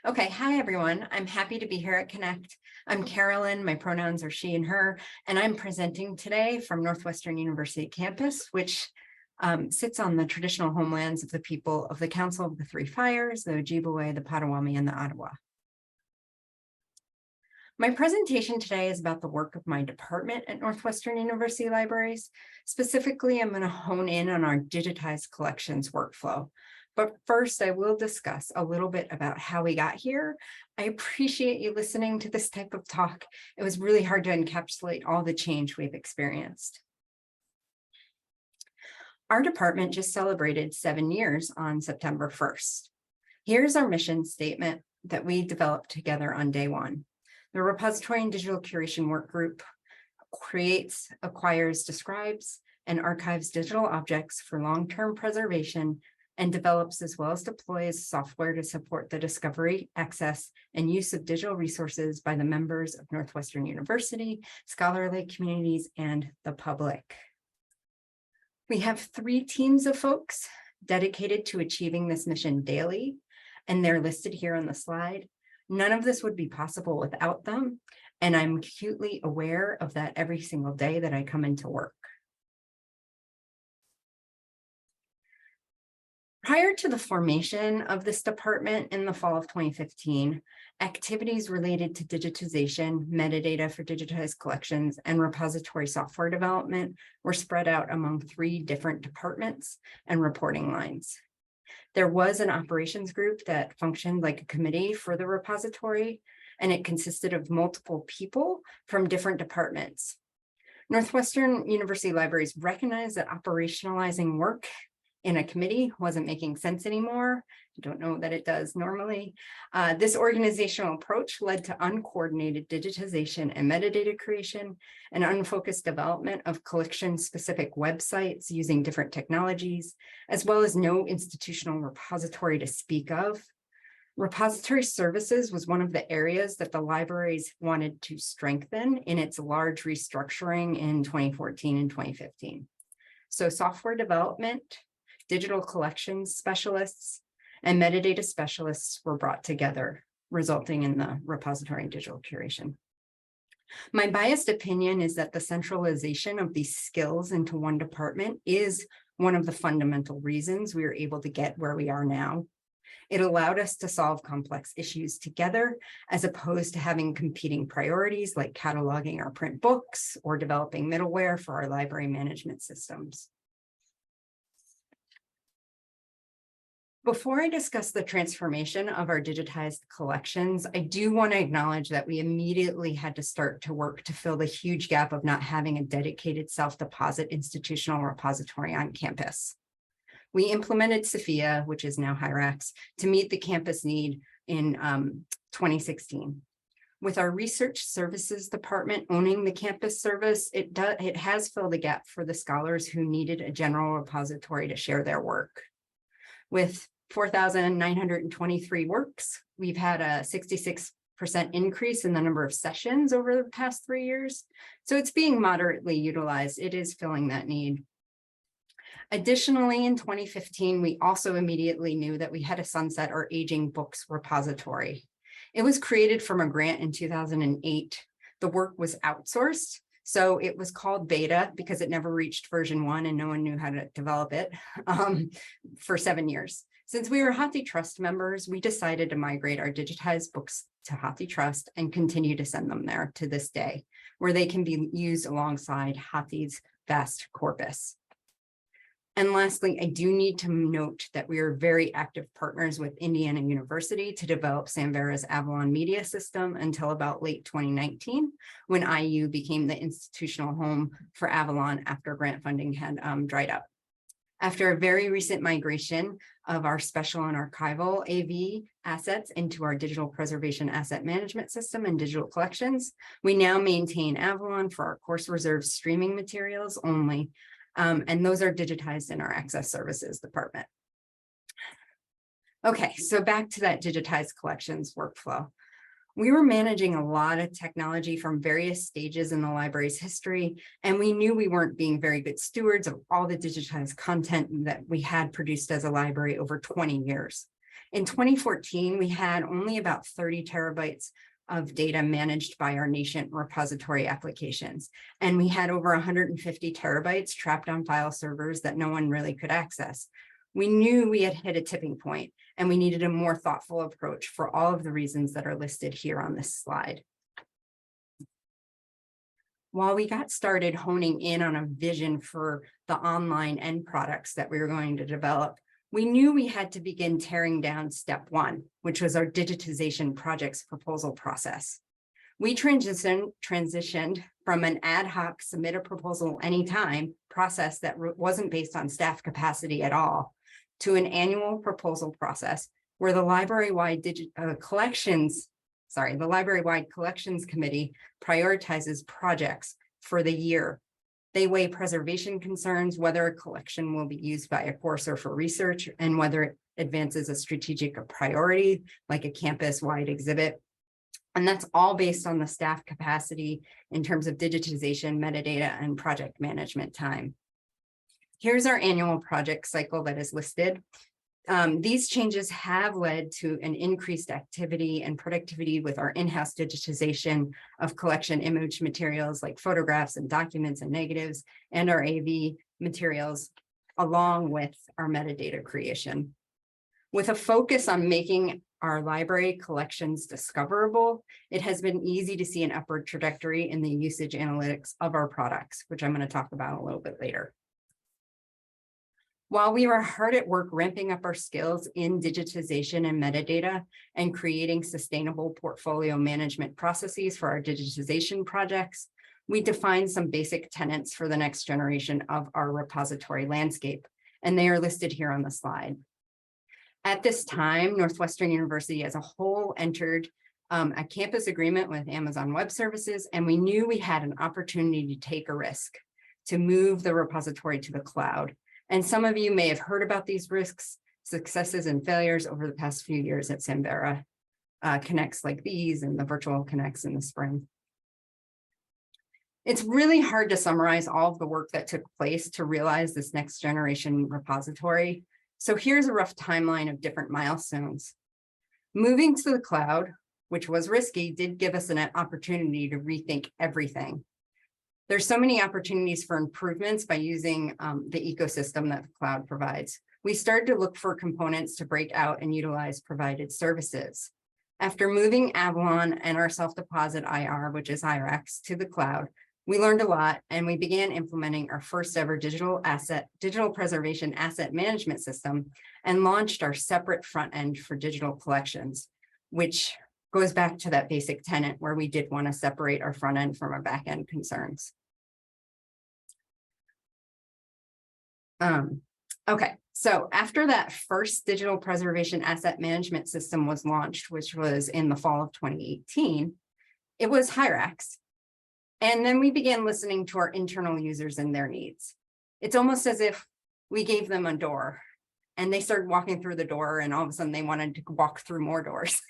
Okay, hi everyone. I'm happy to be here at Connect. I'm Carolyn, my pronouns are she and her, and I'm presenting today from Northwestern University campus, which sits on the traditional homelands of the people of the Council of the Three Fires, the Ojibwe, the Potawatomi, and the Ottawa. My presentation today is about the work of my department at Northwestern University Libraries. Specifically, I'm going to hone in on our digitized collections workflow. But first, I will discuss a little bit about how we got here. I appreciate you listening to this type of talk. It was really hard to encapsulate all the change we've experienced. Our department just celebrated 7 years on September 1st. Here's our mission statement that we developed together on day one. The Repository and Digital Curation Work Group creates, acquires, describes, and archives digital objects for long-term preservation and develops as well as deploys software to support the discovery, access, and use of digital resources by the members of Northwestern University, scholarly communities, and the public. We have 3 teams of folks dedicated to achieving this mission daily, and they're listed here on the slide. None of this would be possible without them, and I'm acutely aware of that every single day that I come into work. Prior to the formation of this department in the fall of 2015, activities related to digitization, metadata for digitized collections, and repository software development were spread out among 3 different departments and reporting lines. There was an operations group that functioned like a committee for the repository, and it consisted of multiple people from different departments. Northwestern University Libraries recognized that operationalizing work in a committee wasn't making sense anymore. I don't know that it does normally. This organizational approach led to uncoordinated digitization and metadata creation and unfocused development of collection-specific websites using different technologies, as well as no institutional repository to speak of. Repository services was one of the areas that the libraries wanted to strengthen in its large restructuring in 2014 and 2015. So software development, digital collections specialists, and metadata specialists were brought together, resulting in the repository and digital curation. My biased opinion is that the centralization of these skills into one department is one of the fundamental reasons we were able to get where we are now. It allowed us to solve complex issues together, as opposed to having competing priorities like cataloging our print books or developing middleware for our library management systems. Before I discuss the transformation of our digitized collections, I do want to acknowledge that we immediately had to start to work to fill the huge gap of not having a dedicated self-deposit institutional repository on campus. We implemented Sophia, which is now Hyrax, to meet the campus need in 2016. With our research services department owning the campus service, it has filled a gap for the scholars who needed a general repository to share their work. With 4,923 works, we've had a 66% increase in the number of sessions over the past 3 years. So it's being moderately utilized. It is filling that need. Additionally, in 2015, we also immediately knew that we had to sunset our aging books repository. It was created from a grant in 2008. The work was outsourced, so it was called beta because it never reached version 1 and no one knew how to develop it for 7 years. Since we were HathiTrust members, we decided to migrate our digitized books to HathiTrust and continue to send them there to this day, where they can be used alongside Hathi's vast corpus. And lastly, I do need to note that we are very active partners with Indiana University to develop Samvera's Avalon media system until about late 2019, when IU became the institutional home for Avalon after grant funding had dried up. After a very recent migration of our special and archival AV assets into our digital preservation asset management system and digital collections, we now maintain Avalon for our course reserve streaming materials only, and those are digitized in our access services department. Okay, so back to that digitized collections workflow. We were managing a lot of technology from various stages in the library's history, and we knew we weren't being very good stewards of all the digitized content that we had produced as a library over 20 years. In 2014, we had only about 30 terabytes of data managed by our nascent repository applications. And we had over 150 terabytes trapped on file servers that no one really could access. We knew we had hit a tipping point and we needed a more thoughtful approach for all of the reasons that are listed here on this slide. While we got started honing in on a vision for the online end products that we were going to develop, we knew we had to begin tearing down step one, which was our digitization projects proposal process. We transitioned from an ad hoc submit a proposal anytime process that wasn't based on staff capacity at all to an annual proposal process where the library-wide collections committee prioritizes projects for the year. They weigh preservation concerns, whether a collection will be used by a course or for research, and whether it advances a strategic priority like a campus-wide exhibit. And that's all based on the staff capacity in terms of digitization, metadata, and project management time. Here's our annual project cycle that is listed. These changes have led to an increased activity and productivity with our in-house digitization of collection image materials like photographs and documents and negatives, and our AV materials, along with our metadata creation. With a focus on making our library collections discoverable, it has been easy to see an upward trajectory in the usage analytics of our products, which I'm going to talk about a little bit later. While we were hard at work ramping up our skills in digitization and metadata and creating sustainable portfolio management processes for our digitization projects, we defined some basic tenets for the next generation of our repository landscape, and they are listed here on the slide. At this time, Northwestern University as a whole entered a campus agreement with Amazon Web Services, and we knew we had an opportunity to take a risk to move the repository to the cloud. And some of you may have heard about these risks, successes, and failures over the past few years at Samvera, connects like these and the virtual connects in the spring. It's really hard to summarize all of the work that took place to realize this next generation repository. So here's a rough timeline of different milestones. Moving to the cloud, which was risky, did give us an opportunity to rethink everything. There's so many opportunities for improvements by using the ecosystem that the cloud provides. We started to look for components to break out and utilize provided services. After moving Avalon and our self-deposit IR, which is IREX, to the cloud, we learned a lot and we began implementing our first ever digital preservation asset management system and launched our separate front end for digital collections, which goes back to that basic tenet where we did want to separate our front end from our back end concerns. Okay, so after that first digital preservation asset management system was launched, which was in the fall of 2018, it was HIRAX. And then we began listening to our internal users and their needs. It's almost as if we gave them a door and they started walking through the door and all of a sudden they wanted to walk through more doors.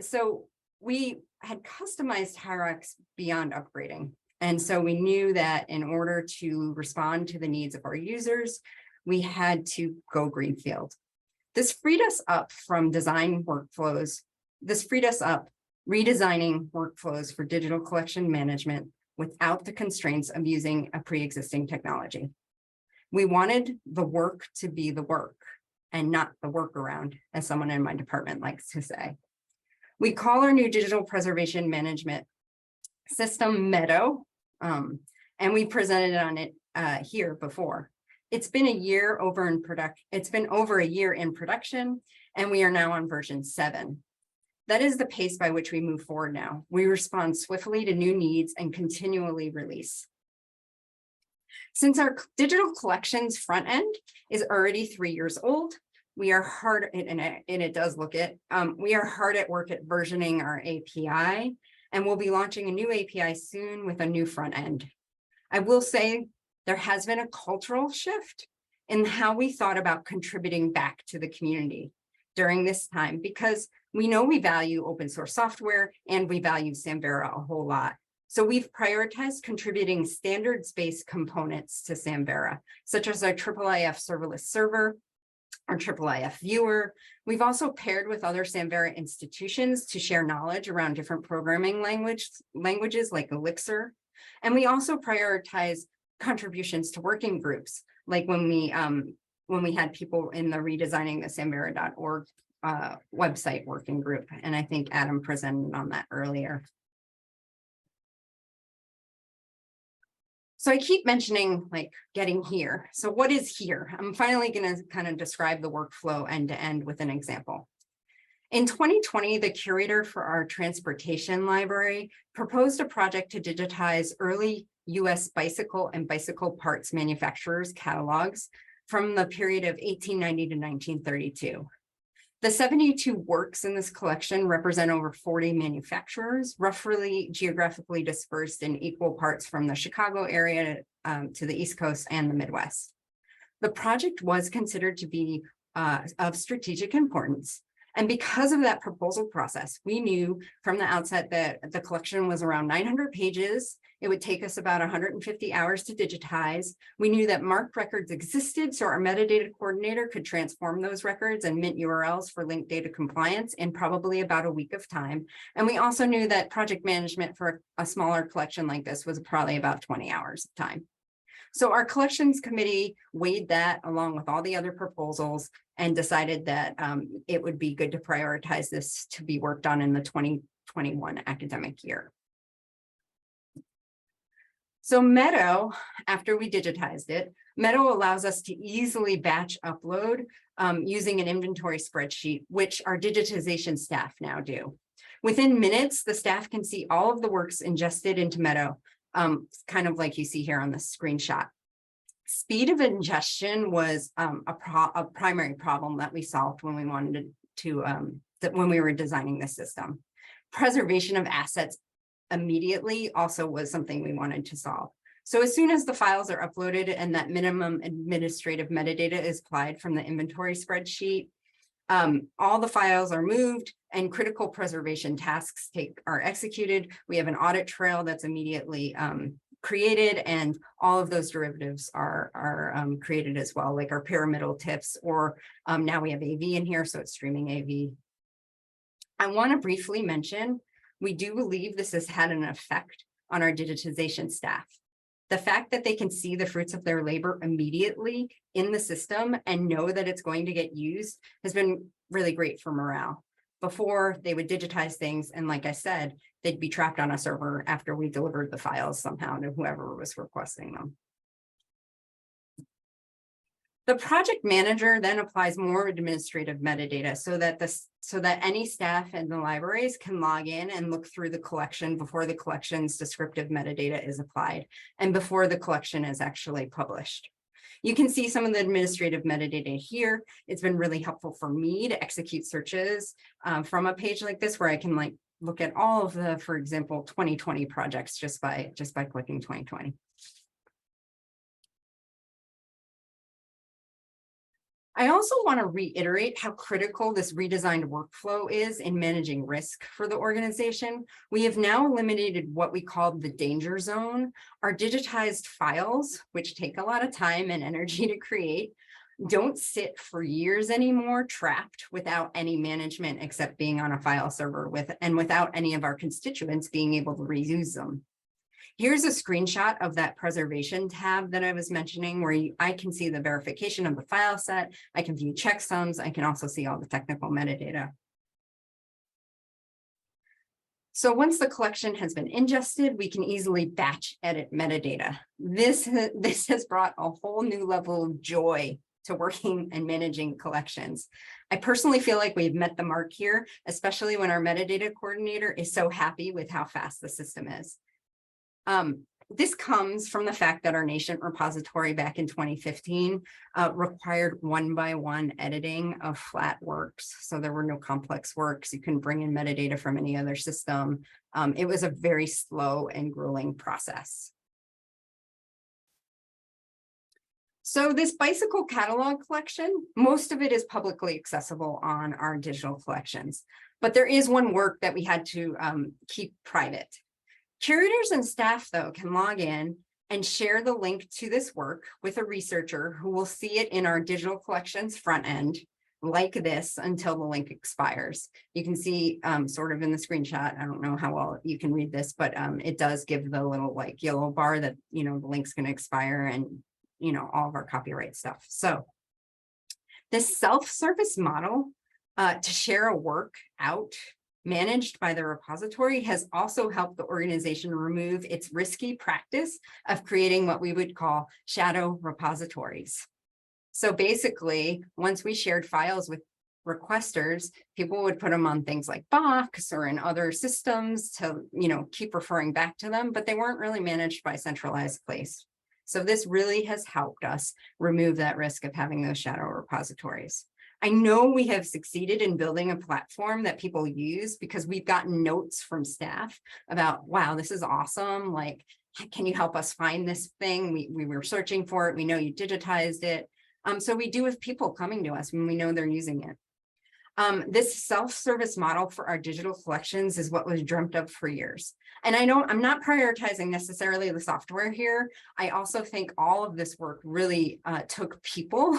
So we had customized HIRAX beyond upgrading. And so we knew that in order to respond to the needs of our users, we had to go greenfield. This freed us up from design workflows. This freed us up redesigning workflows for digital collection management without the constraints of using a pre-existing technology. We wanted the work to be the work and not the workaround, as someone in my department likes to say. We call our new digital preservation management system Meadow, and we presented on it here before. It's been over a year in production, and we are now on version 7. That is the pace by which we move forward now. We respond swiftly to new needs and continually release. Since our digital collections front end is already 3 years old, we are hard, and it does look it, we are hard at work at versioning our API, and we'll be launching a new API soon with a new front end. I will say there has been a cultural shift in how we thought about contributing back to the community during this time, because we know we value open source software and we value Samvera a whole lot. So we've prioritized contributing standards-based components to Samvera, such as our IIIF serverless server, our IIIF viewer. We've also paired with other Samvera institutions to share knowledge around different programming languages like Elixir. And we also prioritize contributions to working groups, like when we had people in the redesigning the Samvera.org website working group. And I think Adam presented on that earlier. So I keep mentioning like getting here. So what is here? I'm finally going to kind of describe the workflow end to end with an example. In 2020, the curator for our transportation library proposed a project to digitize early US bicycle and bicycle parts manufacturers catalogs from the period of 1890 to 1932. The 72 works in this collection represent over 40 manufacturers, roughly geographically dispersed in equal parts from the Chicago area to the East Coast and the Midwest. The project was considered to be of strategic importance. And because of that proposal process, we knew from the outset that the collection was around 900 pages. It would take us about 150 hours to digitize. We knew that marked records existed, so our metadata coordinator could transform those records and mint URLs for linked data compliance in probably about a week of time. And we also knew that project management for a smaller collection like this was probably about 20 hours of time. So our collections committee weighed that along with all the other proposals and decided that it would be good to prioritize this to be worked on in the 2021 academic year. So Meadow, after we digitized it, Meadow allows us to easily batch upload using an inventory spreadsheet, which our digitization staff now do. Within minutes, the staff can see all of the works ingested into Meadow, kind of like you see here on the screenshot. Speed of ingestion was a primary problem that we solved when we wanted to, when we were designing the system. Preservation of assets immediately also was something we wanted to solve. So as soon as the files are uploaded and that minimum administrative metadata is applied from the inventory spreadsheet, all the files are moved and critical preservation tasks are executed. We have an audit trail that's immediately created, and all of those derivatives are created as well, like our pyramidal tips, or now we have AV in here, so it's streaming AV. I want to briefly mention, we do believe this has had an effect on our digitization staff. The fact that they can see the fruits of their labor immediately in the system and know that it's going to get used has been really great for morale. Before, they would digitize things, and like I said, they'd be trapped on a server after we delivered the files somehow to whoever was requesting them. The project manager then applies more administrative metadata so that any staff in the libraries can log in and look through the collection before the collection's descriptive metadata is applied and before the collection is actually published. You can see some of the administrative metadata here. It's been really helpful for me to execute searches from a page like this, where I can like look at all of the, for example, 2020 projects just by clicking 2020. I also want to reiterate how critical this redesigned workflow is in managing risk for the organization. We have now eliminated what we call the danger zone. Our digitized files, which take a lot of time and energy to create, don't sit for years anymore trapped without any management except being on a file server without any of our constituents being able to reuse them. Here's a screenshot of that preservation tab that I was mentioning, where I can see the verification of the file set. I can view checksums. I can also see all the technical metadata. So once the collection has been ingested, we can easily batch edit metadata. This has brought a whole new level of joy to working and managing collections. I personally feel like we've met the mark here, especially when our metadata coordinator is so happy with how fast the system is. This comes from the fact that our nascent repository back in 2015 required one-by-one editing of flat works. So there were no complex works. You couldn't bring in metadata from any other system. It was a very slow and grueling process. So this bicycle catalog collection, most of it is publicly accessible on our digital collections, but there is one work that we had to keep private. Curators and staff, though, can log in and share the link to this work with a researcher who will see it in our digital collections front end like this until the link expires. You can see sort of in the screenshot, I don't know how well you can read this, but it does give the little like yellow bar that, you know, the link's going to expire and, you know, all of our copyright stuff. So this self-service model to share a work out managed by the repository has also helped the organization remove its risky practice of creating what we would call shadow repositories. So basically, once we shared files with requesters, people would put them on things like Box or in other systems to, you know, keep referring back to them, but they weren't really managed by a centralized place. So this really has helped us remove that risk of having those shadow repositories. I know we have succeeded in building a platform that people use because we've gotten notes from staff about, wow, this is awesome. Like, can you help us find this thing? We were searching for it. We know you digitized it. So we do have people coming to us when we know they're using it. This self-service model for our digital collections is what was dreamt of for years. And I know I'm not prioritizing necessarily the software here. I also think all of this work really took people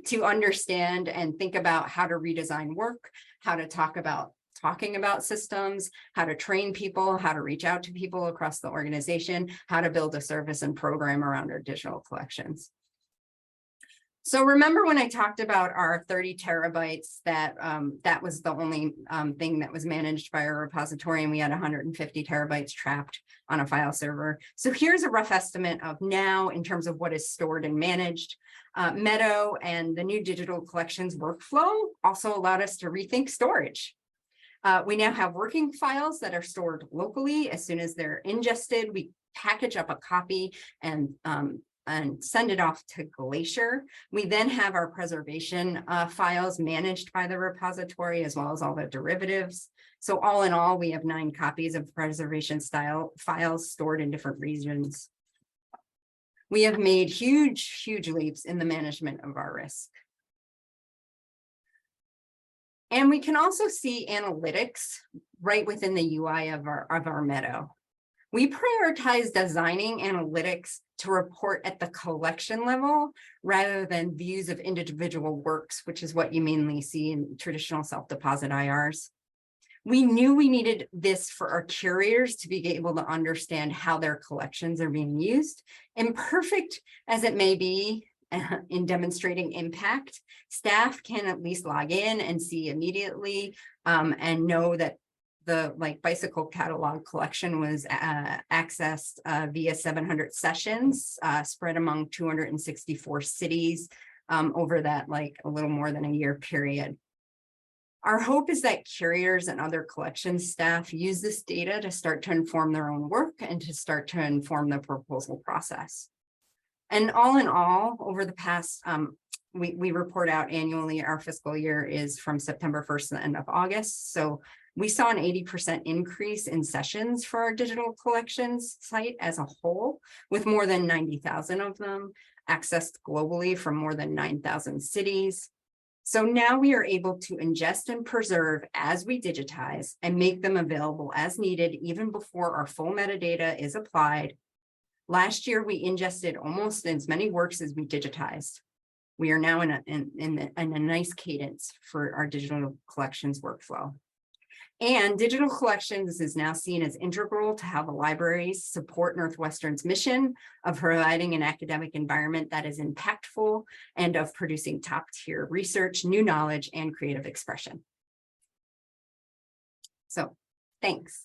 to understand and think about how to redesign work, how to talking about systems, how to train people, how to reach out to people across the organization, how to build a service and program around our digital collections. So remember when I talked about our 30 terabytes that that was the only thing that was managed by our repository, and we had 150 terabytes trapped on a file server. So here's a rough estimate of now in terms of what is stored and managed. Meadow and the new digital collections workflow also allowed us to rethink storage. We now have working files that are stored locally. As soon as they're ingested, we package up a copy and send it off to Glacier. We then have our preservation files managed by the repository, as well as all the derivatives. So all in all, we have 9 copies of preservation style files stored in different regions. We have made huge, huge leaps in the management of our risk. And we can also see analytics right within the UI of our Meadow. We prioritize designing analytics to report at the collection level rather than views of individual works, which is what you mainly see in traditional self-deposit IRs. We knew we needed this for our curators to be able to understand how their collections are being used. Imperfect as it may be in demonstrating impact, staff can at least log in and see immediately and know that the bicycle catalog collection was accessed via 700 sessions spread among 264 cities over that a little more than a year period. Our hope is that curators and other collections staff use this data to start to inform their own work and to start to inform the proposal process. And all in all, over the past, we report out annually. Our fiscal year is from September 1st to the end of August. So we saw an 80% increase in sessions for our digital collections site as a whole, with more than 90,000 of them accessed globally from more than 9,000 cities. So now we are able to ingest and preserve as we digitize and make them available as needed, even before our full metadata is applied. Last year, we ingested almost as many works as we digitized. We are now in a nice cadence for our digital collections workflow. And digital collections is now seen as integral to how the libraries support Northwestern's mission of providing an academic environment that is impactful and of producing top-tier research, new knowledge, and creative expression. So, thanks.